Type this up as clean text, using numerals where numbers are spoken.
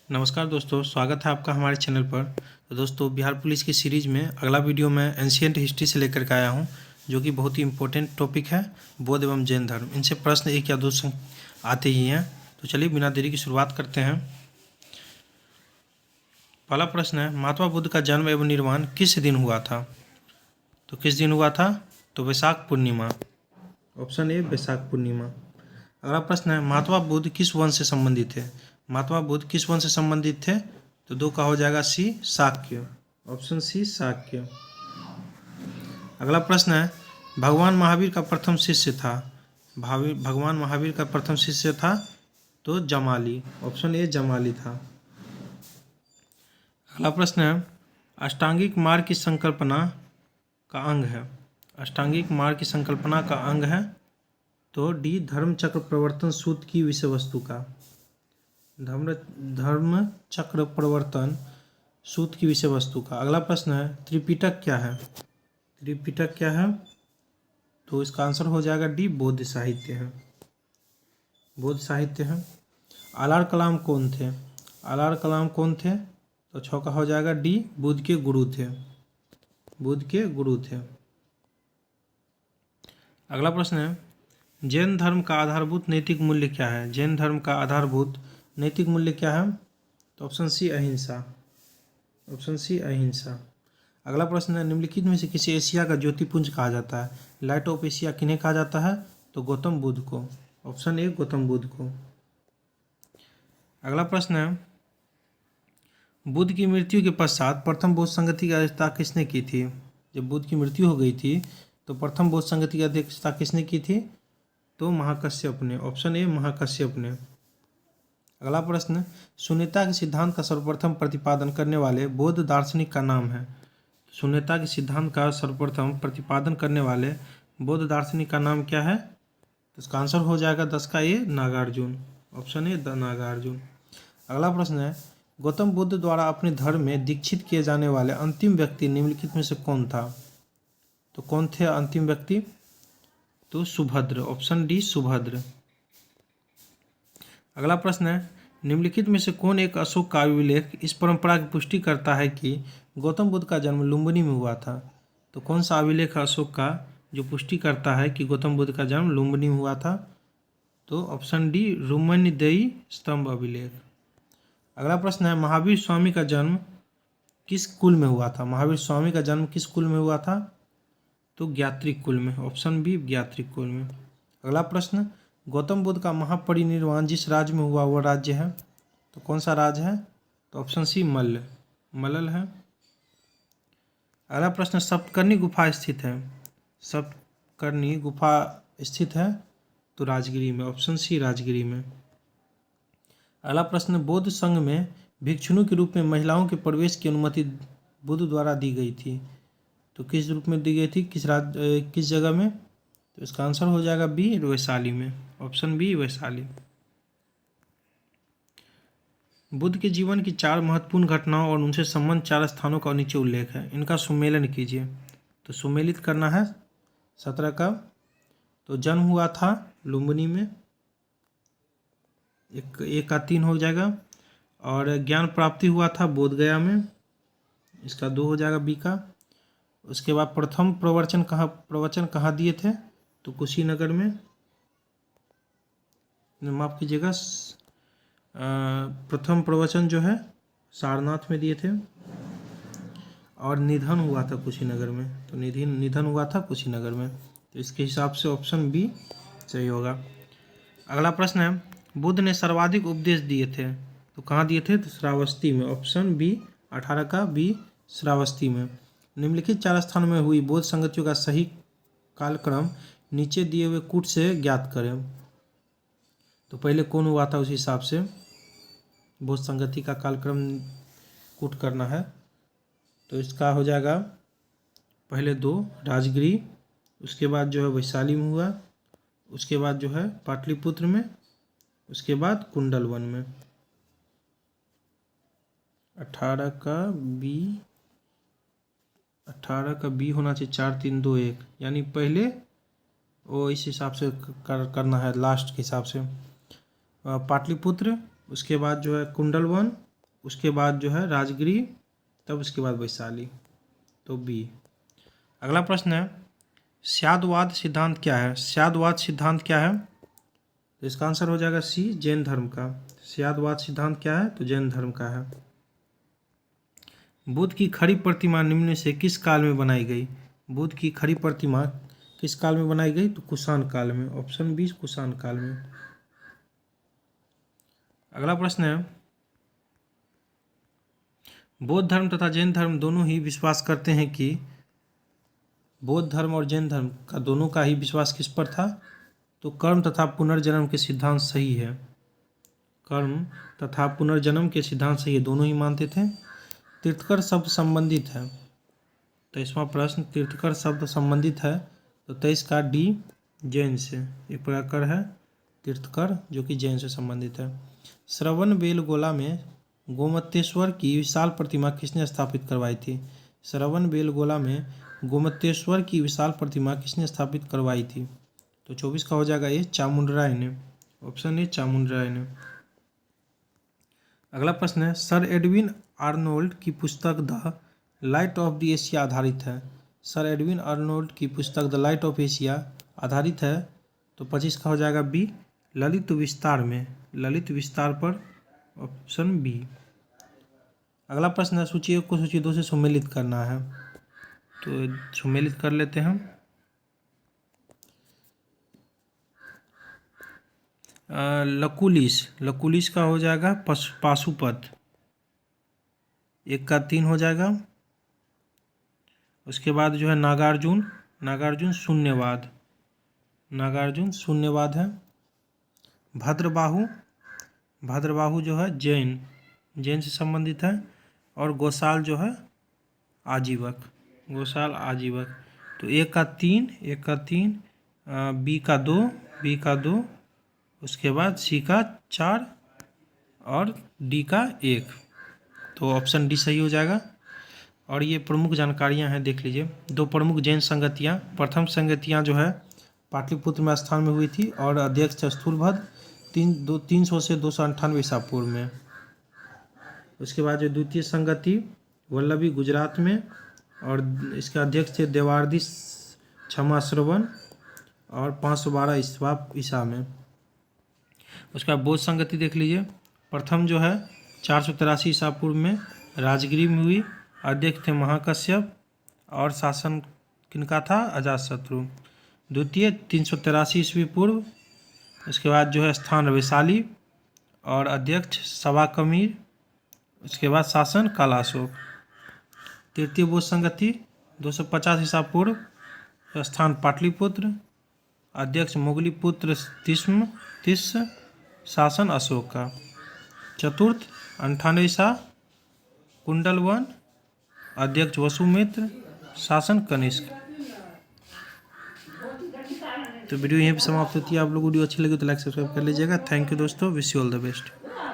नमस्कार दोस्तों, स्वागत है आपका हमारे चैनल पर। तो दोस्तों, बिहार पुलिस की सीरीज़ में अगला वीडियो मैं एंशियंट हिस्ट्री से लेकर के आया हूं, जो कि बहुत ही इंपॉर्टेंट टॉपिक है, बौद्ध एवं जैन धर्म। इनसे प्रश्न एक या दो आते ही हैं। तो चलिए बिना देरी की शुरुआत करते हैं। पहला प्रश्न है, महात्मा बुद्ध का जन्म एवं निर्वाण किस दिन हुआ था? तो किस दिन हुआ था? तो वैशाख पूर्णिमा। Option A Vaishakh Purnima. अगला प्रश्न है, महात्मा बुद्ध किस वंश से संबंधित थे? महात्मा बुद्ध किस वंश से संबंधित थे? तो दो का हो जाएगा C, Shakya. Option C, Shakya. अगला प्रश्न है, भगवान महावीर का प्रथम शिष्य था। भगवान महावीर का प्रथम शिष्य था तो जमाली। ऑप्शन ए, जमाली था। अगला प्रश्न है, अष्टांगिक मार्ग की संकल्पना का अंग है। अष्टांगिक मार्ग की संकल्पना का अंग है तो डी, धर्म चक्र प्रवर्तन सूत्र की विषय वस्तु का। धर्म चक्र प्रवर्तन सूत्र की विषय वस्तु का। अगला प्रश्न है, त्रिपिटक क्या है? त्रिपिटक क्या है? तो इसका आंसर हो जाएगा डी, बौद्ध साहित्य है। बौद्ध साहित्य है। आलार कलाम कौन थे? आलार कलाम कौन थे? तो छः का हो जाएगा डी, बुद्ध के गुरु थे। बुद्ध के गुरु थे। अगला प्रश्न है, जैन धर्म का आधारभूत नैतिक मूल्य क्या है? जैन धर्म का आधारभूत नैतिक मूल्य क्या है? तो ऑप्शन सी, अहिंसा। ऑप्शन सी, अहिंसा। अगला प्रश्न है, निम्नलिखित में से किसी एशिया का ज्योतिपुंज कहा जाता है? लाइट ऑफ एशिया किन्हें कहा जाता है? तो गौतम बुद्ध को। ऑप्शन ए, गौतम बुद्ध को। अगला प्रश्न है, बुद्ध की मृत्यु के पश्चात प्रथम बौद्ध संगति की अध्यक्षता किसने की थी? जब बुद्ध की मृत्यु हो गई थी तो प्रथम बौद्ध संगति की अध्यक्षता किसने की थी? तो महाकश्यप ने। ऑप्शन ए, महाकश्यप ने। अगला प्रश्न, शून्यता के सिद्धांत का सर्वप्रथम प्रतिपादन करने वाले बौद्ध दार्शनिक का नाम है? शून्यता के सिद्धांत का सर्वप्रथम प्रतिपादन करने वाले बौद्ध दार्शनिक का नाम क्या है? तो इसका आंसर हो जाएगा 10 का A, Nagarjuna. Option A, Nagarjuna. अगला प्रश्न है, गौतम बुद्ध द्वारा अपने धर्म में दीक्षित किए जाने वाले अंतिम व्यक्ति निम्नलिखित में से कौन था? तो कौन थे अंतिम व्यक्ति? तो सुभद्र। Option D, Subhadra. अगला प्रश्न है, निम्नलिखित में से कौन एक अशोक का अभिलेख इस परंपरा की पुष्टि करता है कि गौतम बुद्ध का जन्म लुम्बिनी में हुआ था? तो कौन सा अभिलेख अशोक का जो पुष्टि करता है कि गौतम बुद्ध का जन्म लुम्बिनी में हुआ था? तो ऑप्शन डी, रुमन्यदयी स्तंभ अभिलेख। अगला प्रश्न है, महावीर स्वामी का जन्म किस कुल में हुआ था? महावीर स्वामी का जन्म किस कुल में हुआ था? तो ज्ञात्रिक कुल में। ऑप्शन बी, ज्ञात्रिक कुल में। अगला प्रश्न, गौतम बुद्ध का महापरिनिर्वाण जिस राज्य में हुआ वह राज्य है? तो कौन सा राज्य है? तो ऑप्शन सी, मल्ल। मल्ल है। अगला प्रश्न, सप्तकर्णी गुफा स्थित है? सप्तकर्णी गुफा स्थित है तो राजगिरी में। ऑप्शन सी, राजगिरी में। अगला प्रश्न, बौद्ध संघ में भिक्षुणी के रूप में महिलाओं के प्रवेश की अनुमति बुद्ध द्वारा दी गई थी? तो किस रूप में दी गई थी, किस जगह में? तो इसका आंसर हो जाएगा बी, वैशाली में। Option B, Vaishali. बुद्ध के जीवन की 4 महत्वपूर्ण घटनाओं और उनसे संबंध 4 स्थानों का नीचे उल्लेख है। इनका सुमेलन कीजिए। तो सुमेलित करना है 17 का। तो जन्म हुआ था लुम्बिनी में, एक का 3 हो जाएगा। और ज्ञान प्राप्ति हुआ था बोध गया में, इसका 2 हो जाएगा बी का। उसके बाद प्रथम प्रवचन कहाँ दिए थे? तो कुशीनगर में, माफ कीजिएगा, प्रथम प्रवचन जो है सारनाथ में दिए थे। और निधन हुआ था कुशीनगर में, तो निधन हुआ था कुशीनगर में। तो इसके हिसाब से ऑप्शन बी सही होगा। अगला प्रश्न है, बुद्ध ने सर्वाधिक उपदेश दिए थे तो कहाँ दिए थे? तो श्रावस्ती में। ऑप्शन बी, 18 का बी, श्रावस्ती में। निम्नलिखित 4 स्थानों में हुई बौद्ध संगतियों का सही कालक्रम नीचे दिए हुए कूट से ज्ञात करें। तो पहले कौन हुआ था उस हिसाब से बौद्ध संगति का कालक्रम कूट करना है। तो इसका हो जाएगा पहले 2 राजगिरी, उसके बाद जो है वैशाली में हुआ, उसके बाद जो है पाटलिपुत्र में, उसके बाद कुंडलवन में। 18 का बी होना चाहिए, 4 3 2 1, यानी पहले वो इस हिसाब से करना है, लास्ट के हिसाब से पाटलिपुत्र, उसके बाद जो है कुंडलवन, उसके बाद जो है राजगिरी, तब उसके बाद वैशाली, तो बी। अगला प्रश्न है स्यादवाद सिद्धांत क्या है? स्यादवाद सिद्धांत क्या है? तो इसका आंसर हो जाएगा सी, जैन धर्म का। स्यादवाद सिद्धांत क्या है? तो जैन धर्म का है। बुद्ध की खड़ी प्रतिमा निम्न में से किस काल में बनाई गई? बुद्ध की खड़ी प्रतिमा किस काल में बनाई गई? तो कुषाण काल में। ऑप्शन बी, कुषाण काल में। अगला प्रश्न है बौद्ध धर्म तथा जैन धर्म दोनों ही विश्वास करते हैं कि बौद्ध धर्म और जैन धर्म का दोनों का ही विश्वास किस पर था? तो कर्म तथा पुनर्जन्म के सिद्धांत सही है। कर्म तथा पुनर्जन्म के सिद्धांत सही है, दोनों ही मानते थे। तीर्थकर शब्द संबंधित है, तो इसमें प्रश्न तीर्थकर शब्द संबंधित है, तो 23 का डी, जैन से। एक प्रकार है तीर्थकर जो कि जैन से संबंधित है। श्रवण बेलगोला में गोमतेश्वर की विशाल प्रतिमा किसने स्थापित करवाई थी? श्रवण बेलगोला में गोमतेश्वर की विशाल प्रतिमा किसने स्थापित करवाई थी? तो 24 का हो जाएगा ये, चामुंडराय ने। ऑप्शन ए, चामुंडराय ने। अगला प्रश्न है सर एडविन आर्नोल्ड की पुस्तक the light of the Asia आधारित है। सर एडविन आर्नोल्ड की पुस्तक द लाइट ऑफ एशिया आधारित है, तो 25 का हो जाएगा बी, ललित विस्तार में। ललित विस्तार पर। Option B. अगला प्रश्न है सूची 1 को सूची 2 से सम्मिलित करना है, तो सम्मिलित कर लेते हैं। लकुलिस का हो जाएगा पाशुपत, 1 का 3 हो जाएगा। उसके बाद जो है नागार्जुन शून्यवाद है। भद्रबाहु जो है जैन से संबंधित है। और गोसाल जो है आजीवक। तो 1 का 3, बी का 2, उसके बाद सी का 4 और डी का 1, तो ऑप्शन डी सही हो जाएगा। और ये प्रमुख जानकारियां हैं, देख लीजिए। 2 प्रमुख जैन संगतियां। प्रथम संगतियां जो है पाटलिपुत्र में स्थान में हुई थी और अध्यक्ष स्थूलभद्र 300 से 298 ईसा पूर्व में। उसके बाद जो द्वितीय संगति वल्लभी गुजरात में, और इसके अध्यक्ष थे देवार्दी क्षमा श्रवण, और 512 ईसा में। उसके बाद बौद्ध संगति देख लीजिए। प्रथम जो है 483 ईसा पूर्व में राजगिरी में हुई, अध्यक्ष थे महाकश्यप, और शासन किनका था? अजातशत्रु। द्वितीय 383 ईस्वी पूर्व। उसके बाद जो है स्थान वैशाली, और अध्यक्ष सवाकमीर। उसके बाद शासन कालाशोक। तृतीय बौद्ध संगति 250 ईसा पूर्व, स्थान पाटलिपुत्र, अध्यक्ष मुगलीपुत्र तिस्म, शासन अशोक का। चतुर्थ 98 ईसा कुंडलवन, अध्यक्ष वसुमित्र, शासन कनिष्क। तो वीडियो यहीं पर समाप्त होती है। आप लोग वीडियो अच्छी लगी तो लाइक सब्सक्राइब कर लीजिएगा। थैंक यू दोस्तों, wish you all the best.